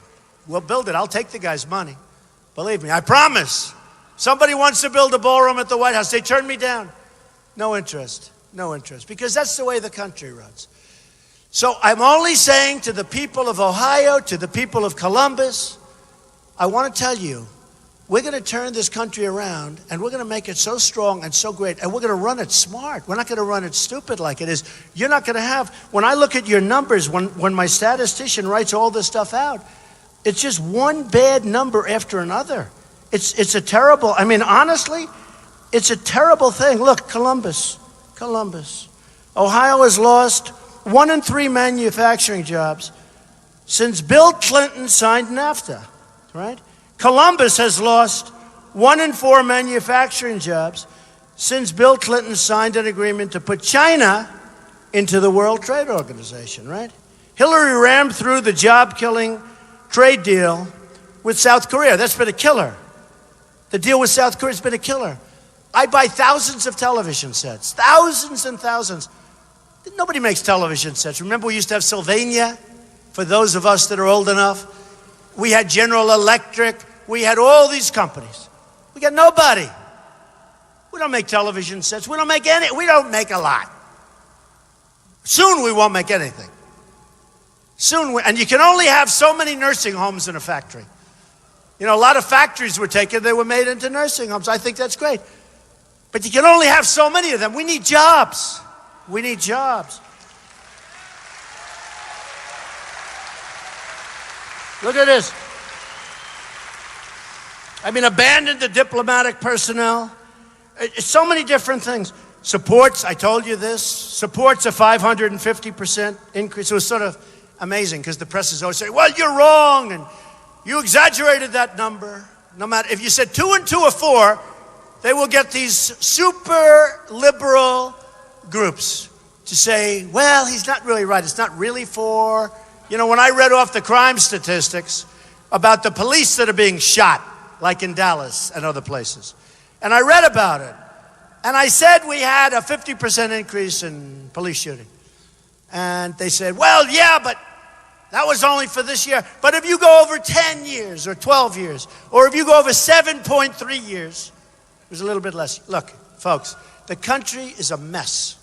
Speaker 1: we'll build it. I'll take the guy's money. Believe me, I promise. Somebody wants to build a ballroom at the White House. They turn me down. No interest. No interest. Because that's the way the country runs. So I'm only saying to the people of Ohio, to the people of Columbus, I want to tell you, we're going to turn this country around and we're going to make it so strong and so great. And we're going to run it smart. We're not going to run it stupid like it is. You're not going to have, when I look at your numbers, when my statistician writes all this stuff out, it's just one bad number after another. It's a terrible, I mean, honestly, it's a terrible thing. Look, Columbus. Ohio has lost 1 in 3 manufacturing jobs since Bill Clinton signed NAFTA, right? Columbus has lost 1 in 4 manufacturing jobs since Bill Clinton signed an agreement to put China into the World Trade Organization, right? Hillary rammed through the job-killing trade deal with South Korea. That's been a killer. The deal with South Korea has been a killer. I buy thousands of television sets, thousands and thousands. Nobody makes television sets. Remember we used to have Sylvania, for those of us that are old enough? We had General Electric. We had all these companies. We got nobody. We don't make television sets. We don't make a lot. Soon we won't make anything. And you can only have so many nursing homes in a factory. You know, a lot of factories were taken, they were made into nursing homes. I think that's great. But you can only have so many of them. We need jobs. We need jobs. Look at this. I mean, abandon the diplomatic personnel. So many different things. Supports, I told you this. Supports a 550% increase. It was sort of amazing because the press is always saying, well, you're wrong and you exaggerated that number. No matter, if you said 2 and 2 are 4, they will get these super liberal groups to say, well, he's not really right. It's not really 4. You know, when I read off the crime statistics about the police that are being shot, like in Dallas and other places, and I read about it, and I said we had a 50% increase in police shooting. And they said, well, yeah, but that was only for this year. But if you go over 10 years or 12 years, or if you go over 7.3 years, it was a little bit less. Look, folks, the country is a mess.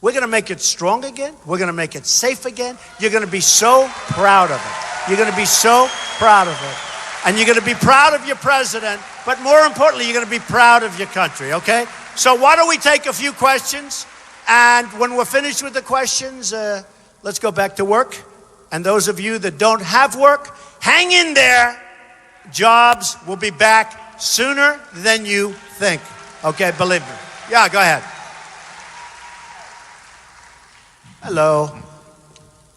Speaker 1: We're going to make it strong again. We're going to make it safe again. You're going to be so proud of it. You're going to be so proud of it. And you're going to be proud of your president, but more importantly, you're going to be proud of your country, okay? So why don't we take a few questions? And when we're finished with the questions, let's go back to work. And those of you that don't have work, hang in there. Jobs will be back sooner than you think. Okay, believe me. Yeah, go ahead. Hello.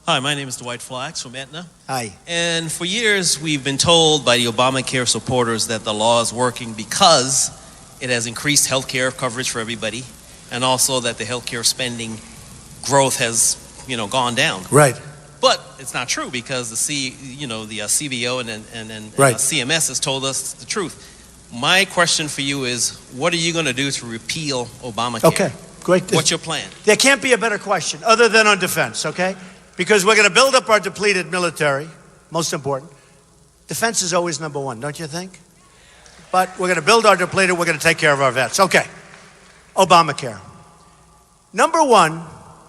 Speaker 4: Hi, my name is Dwight Flax from Aetna.
Speaker 1: Hi.
Speaker 4: And for years, we've been told by the Obamacare supporters that the law is working because it has increased health care coverage for everybody, and also that the health care spending growth has, gone down.
Speaker 1: Right.
Speaker 4: But it's not true because the CBO and
Speaker 1: right.
Speaker 4: CMS has told us the truth. My question for you is, what are you going to do to repeal Obamacare?
Speaker 1: Okay. Great.
Speaker 4: What's your plan?
Speaker 1: There can't be a better question other than on defense, okay? Because we're going to build up our depleted military, most important. Defense is always number one, don't you think? But we're going to build our depleted, we're going to take care of our vets. Okay, Obamacare. Number one,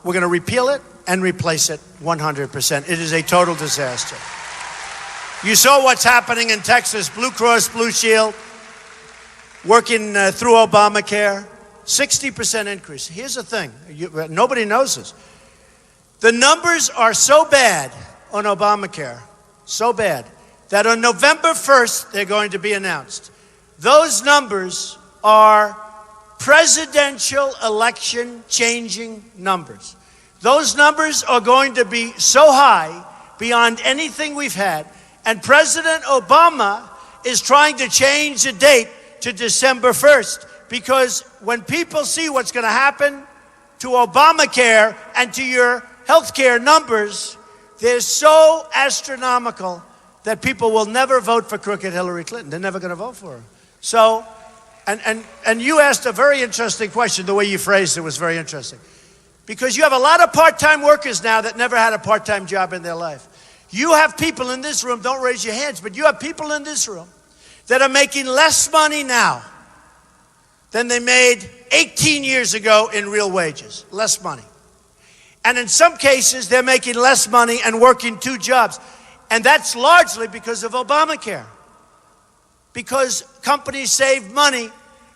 Speaker 1: we're going to repeal it and replace it 100%. It is a total disaster. You saw what's happening in Texas, Blue Cross Blue Shield, working through Obamacare, 60% increase. Here's the thing, nobody knows this. The numbers are so bad on Obamacare, so bad, that on November 1st, they're going to be announced. Those numbers are presidential election changing numbers. Those numbers are going to be so high beyond anything we've had. And President Obama is trying to change the date to December 1st because when people see what's going to happen to Obamacare and to your health care numbers, they're so astronomical that people will never vote for crooked Hillary Clinton. They're never going to vote for her. So, and you asked a very interesting question. The way you phrased it was very interesting. Because you have a lot of part-time workers now that never had a part-time job in their life. You have people in this room, don't raise your hands, but you have people in this room that are making less money now than they made 18 years ago in real wages. Less money. And in some cases, they're making less money and working 2 jobs. And that's largely because of Obamacare. Because companies save money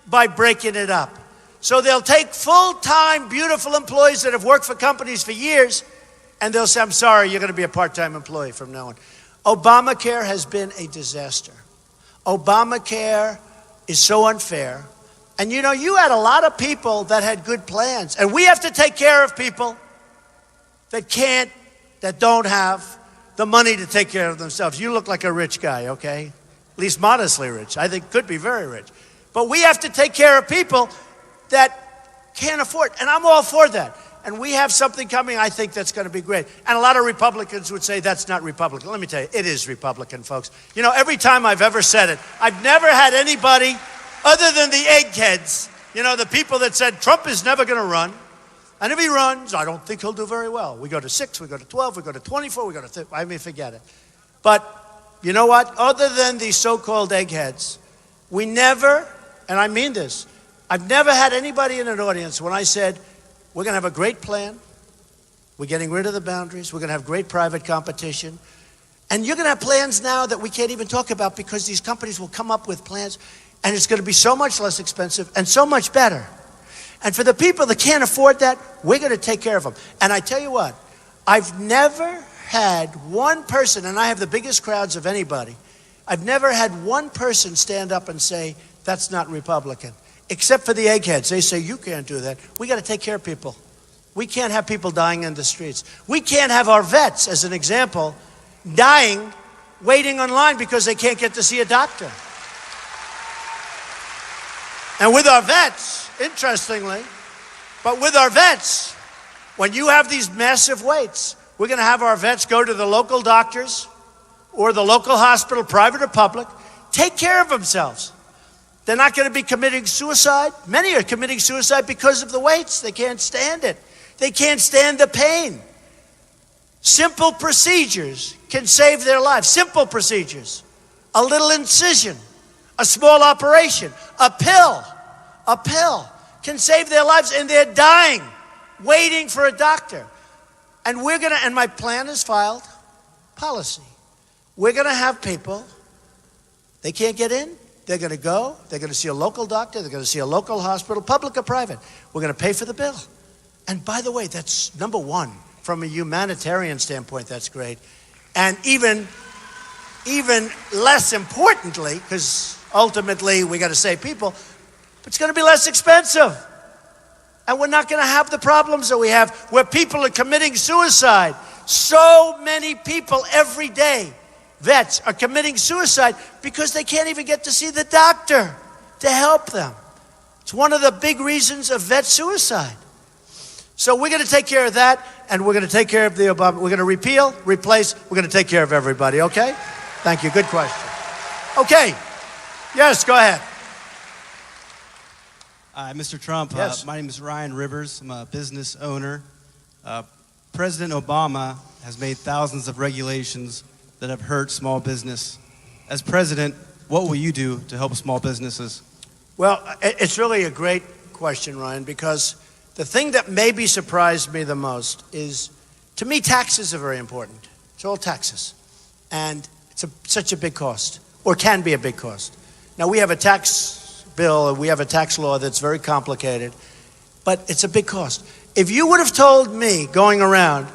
Speaker 1: by breaking it up. So they'll take full-time, beautiful employees that have worked for companies for years, and they'll say, I'm sorry, you're going to be a part-time employee from now on. Obamacare has been a disaster. Obamacare is so unfair. And you know, you had a lot of people that had good plans. And we have to take care of people that can't, that don't have the money to take care of themselves. You look like a rich guy, okay? At least modestly rich. I think could be very rich. But we have to take care of people that can't afford. And I'm all for that. And we have something coming, I think, that's going to be great. And a lot of Republicans would say that's not Republican. Let me tell you, it is Republican, folks. You know, every time I've ever said it, I've never had anybody other than the eggheads, you know, the people that said Trump is never going to run. And if he runs, I don't think he'll do very well. We go to 6, we go to 12, we go to 24, we go to 30. I mean, forget it. But you know what? Other than these so-called eggheads, we never, and I mean this, I've never had anybody in an audience when I said, we're going to have a great plan. We're getting rid of the boundaries. We're going to have great private competition. And you're going to have plans now that we can't even talk about because these companies will come up with plans and it's going to be so much less expensive and so much better. And for the people that can't afford that, we're going to take care of them. And I tell you what, I've never had one person, and I have the biggest crowds of anybody, I've never had one person stand up and say, that's not Republican. Except for the eggheads. They say, you can't do that. We got to take care of people. We can't have people dying in the streets. We can't have our vets, as an example, dying, waiting online because they can't get to see a doctor. And with our vets, interestingly, but with our vets, when you have these massive waits, we're going to have our vets go to the local doctors or the local hospital, private or public, take care of themselves. They're not going to be committing suicide. Many are committing suicide because of the waits. They can't stand it. They can't stand the pain. Simple procedures can save their lives. Simple procedures. A little incision, a small operation, a pill can save their lives, and they're dying, waiting for a doctor. And we're going to, and my plan is filed, policy. We're going to have people, they can't get in. They're going to go, they're going to see a local doctor, they're going to see a local hospital, public or private. We're going to pay for the bill. And by the way, that's number one. From a humanitarian standpoint, that's great. And even less importantly, because ultimately we got to save people, it's going to be less expensive. And we're not going to have the problems that we have where people are committing suicide. So many people every day, vets, are committing suicide because they can't even get to see the doctor to help them. It's one of the big reasons of vet suicide. So we're going to take care of that, and we're going to take care of the Obama. We're going to repeal, replace. We're going to take care of everybody, okay? Thank you. Good question. Okay. Yes, go ahead.
Speaker 5: Mr. Trump,
Speaker 1: Yes.
Speaker 5: my name is Ryan Rivers. I'm a business owner. President Obama has made thousands of regulations that have hurt small business. As president, what will you do to help small businesses?
Speaker 1: Well, it's really a great question, Ryan, because the thing that maybe surprised me the most is, to me, taxes are very important. It's all taxes. And it's such a big cost, or can be a big cost. Now, we have a tax bill, and we have a tax law that's very complicated, but it's a big cost. If you would have told me going around,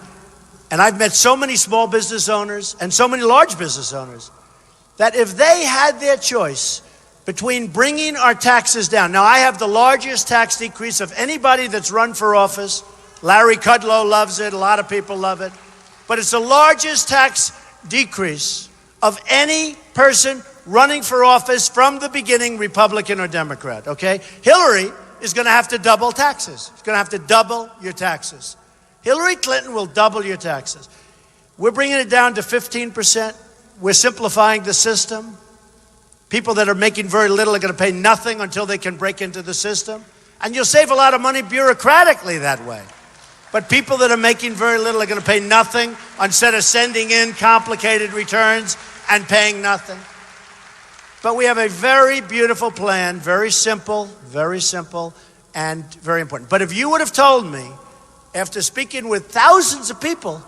Speaker 1: and I've met so many small business owners and so many large business owners, that if they had their choice between bringing our taxes down. Now, I have the largest tax decrease of anybody that's run for office. Larry Kudlow loves it. A lot of people love it. But it's the largest tax decrease of any person running for office from the beginning, Republican or Democrat, okay? Hillary is going to have to double taxes. She's going to have to double your taxes. Hillary Clinton will double your taxes. We're bringing it down to 15%. We're simplifying the system. People that are making very little are going to pay nothing until they can break into the system. And you'll save a lot of money bureaucratically that way. But people that are making very little are going to pay nothing instead of sending in complicated returns and paying nothing. But we have a very beautiful plan, very simple, and very important. But if you would have told me, after speaking with thousands of people,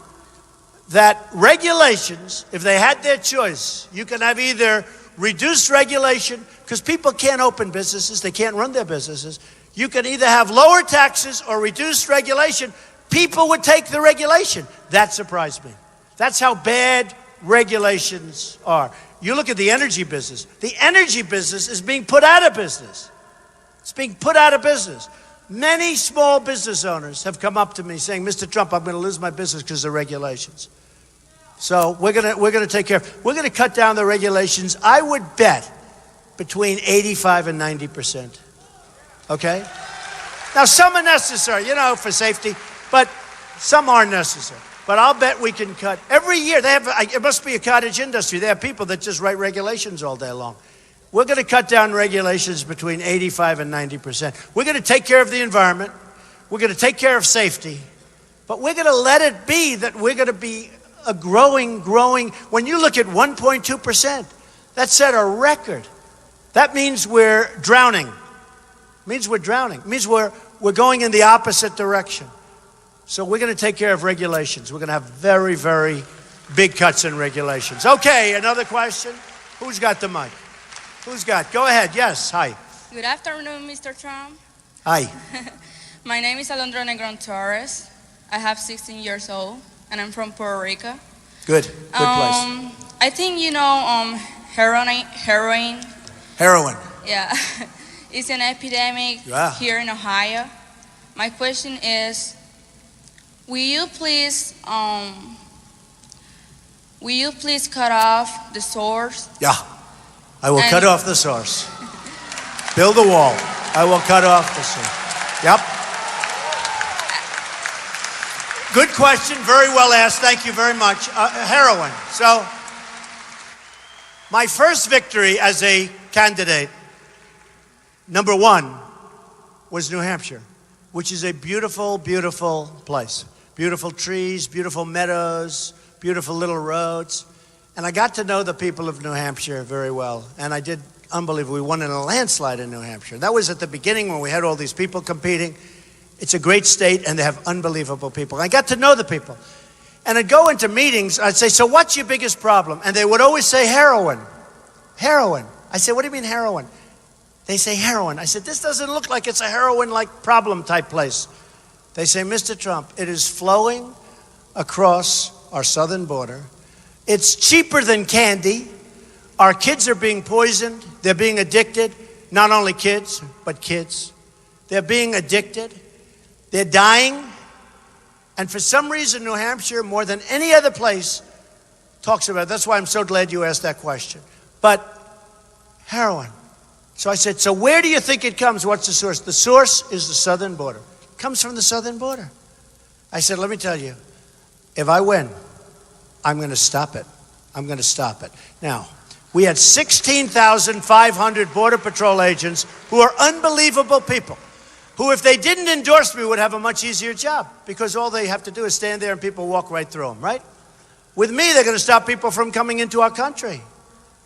Speaker 1: that regulations, if they had their choice, you can have either reduced regulation, because people can't open businesses, they can't run their businesses. You can either have lower taxes or reduced regulation. People would take the regulation. That surprised me. That's how bad regulations are. You look at the energy business. The energy business is being put out of business. It's being put out of business. Many small business owners have come up to me saying, Mr. Trump, I'm going to lose my business because of regulations. So we're going to take care of, we're going to cut down the regulations, I would bet, between 85 and 90%. Okay? Now, some are necessary, for safety, but some aren't necessary. But I'll bet we can cut. Every year, it must be a cottage industry. They have people that just write regulations all day long. We're going to cut down regulations between 85 and 90%. We're going to take care of the environment. We're going to take care of safety. But we're going to let it be that we're going to be a growing. When you look at 1.2%, that set a record. That means we're drowning. It means we're drowning. It means we're going in the opposite direction. So we're going to take care of regulations. We're going to have very, very big cuts in regulations. Okay, another question? Who's got the mic? Go ahead. Yes, hi.
Speaker 6: Good afternoon, Mr. Trump.
Speaker 1: Hi.
Speaker 6: My name is Alondra Negron Torres. I have 16 years old, and I'm from Puerto Rico.
Speaker 1: Good place.
Speaker 6: I think heroin.
Speaker 1: Heroin.
Speaker 6: Yeah, it's an epidemic here in Ohio. My question is, will you please cut off the source?
Speaker 1: Yeah, I will cut off the source. Build a wall. I will cut off the source. Yep. Good question. Very well asked. Thank you very much. Heroin. So, my first victory as a candidate, number one, was New Hampshire, which is a beautiful, beautiful place. Beautiful trees, beautiful meadows, beautiful little roads. And I got to know the people of New Hampshire very well. And I did unbelievable. We won in a landslide in New Hampshire. That was at the beginning when we had all these people competing. It's a great state, and they have unbelievable people. I got to know the people. And I'd go into meetings, I'd say, so what's your biggest problem? And they would always say heroin. Heroin. I said, what do you mean heroin? They say heroin. I said, this doesn't look like it's a heroin-like problem type place. They say, Mr. Trump, it is flowing across our southern border. It's cheaper than candy. Our kids are being poisoned. They're being addicted. Not only kids, but kids. They're being addicted. They're dying. And for some reason, New Hampshire, more than any other place, talks about it. That's why I'm so glad you asked that question. But heroin. So I said, so where do you think it comes? What's the source? The source is the southern border. It comes from the southern border. I said, let me tell you, if I win, I'm going to stop it. I'm going to stop it. Now, We had 16,500 Border Patrol agents who are unbelievable people, who, if they didn't endorse me, would have a much easier job because all they have to do is stand there and people walk right through them, right? With me, they're going to stop people from coming into our country,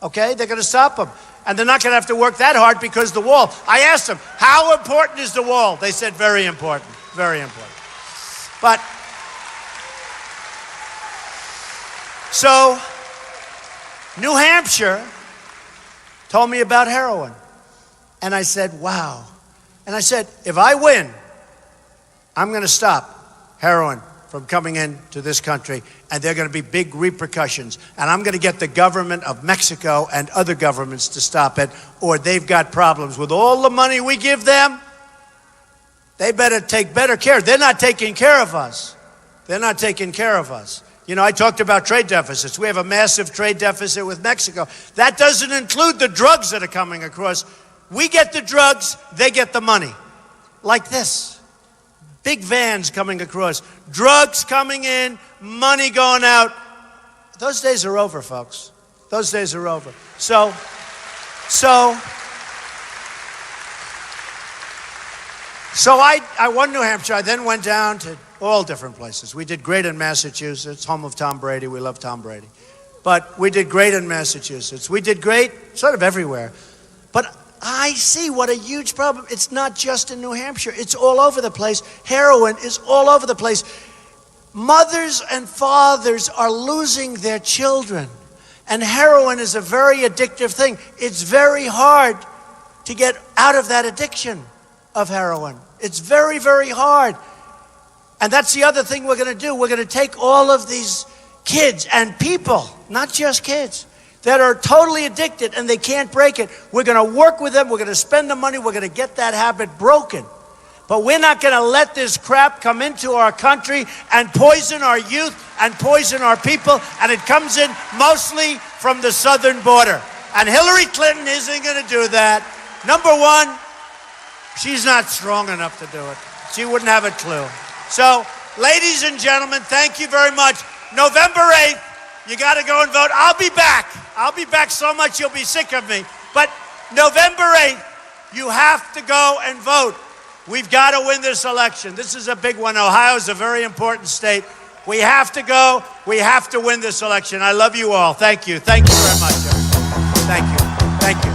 Speaker 1: okay? They're going to stop them. And they're not going to have to work that hard because the wall. I asked them, how important is the wall? They said, very important, very important. But, so, New Hampshire told me about heroin. And I said, wow. And I said, if I win, I'm going to stop heroin from coming into this country, and there are going to be big repercussions. And I'm going to get the government of Mexico and other governments to stop it, or they've got problems. With all the money we give them, they better take better care. They're not taking care of us. They're not taking care of us. You know, I talked about trade deficits. We have a massive trade deficit with Mexico. That doesn't include the drugs that are coming across. We get the drugs, they get the money. Like this. Big vans coming across, drugs coming in, money going out. Those days are over, folks. Those days are over. So I won New Hampshire. I then went down to all different places. We did great in Massachusetts, home of Tom Brady. We love Tom Brady. But we did great in Massachusetts. We did great sort of everywhere. But I see what a huge problem. It's not just in New Hampshire. It's all over the place. Heroin is all over the place. Mothers and fathers are losing their children. And heroin is a very addictive thing. It's very hard to get out of that addiction of heroin. It's very, very hard. And that's the other thing we're going to do. We're going to take all of these kids and people, not just kids, that are totally addicted and they can't break it. We're going to work with them. We're going to spend the money. We're going to get that habit broken. But we're not going to let this crap come into our country and poison our youth and poison our people. And it comes in mostly from the southern border. And Hillary Clinton isn't going to do that. Number one, she's not strong enough to do it. She wouldn't have a clue. So, ladies and gentlemen, thank you very much. November 8th, you got to go and vote. I'll be back. I'll be back so much you'll be sick of me. But November 8th, you have to go and vote. We've got to win this election. This is a big one. Ohio is a very important state. We have to go. We have to win this election. I love you all. Thank you. Thank you very much. Thank you. Thank you.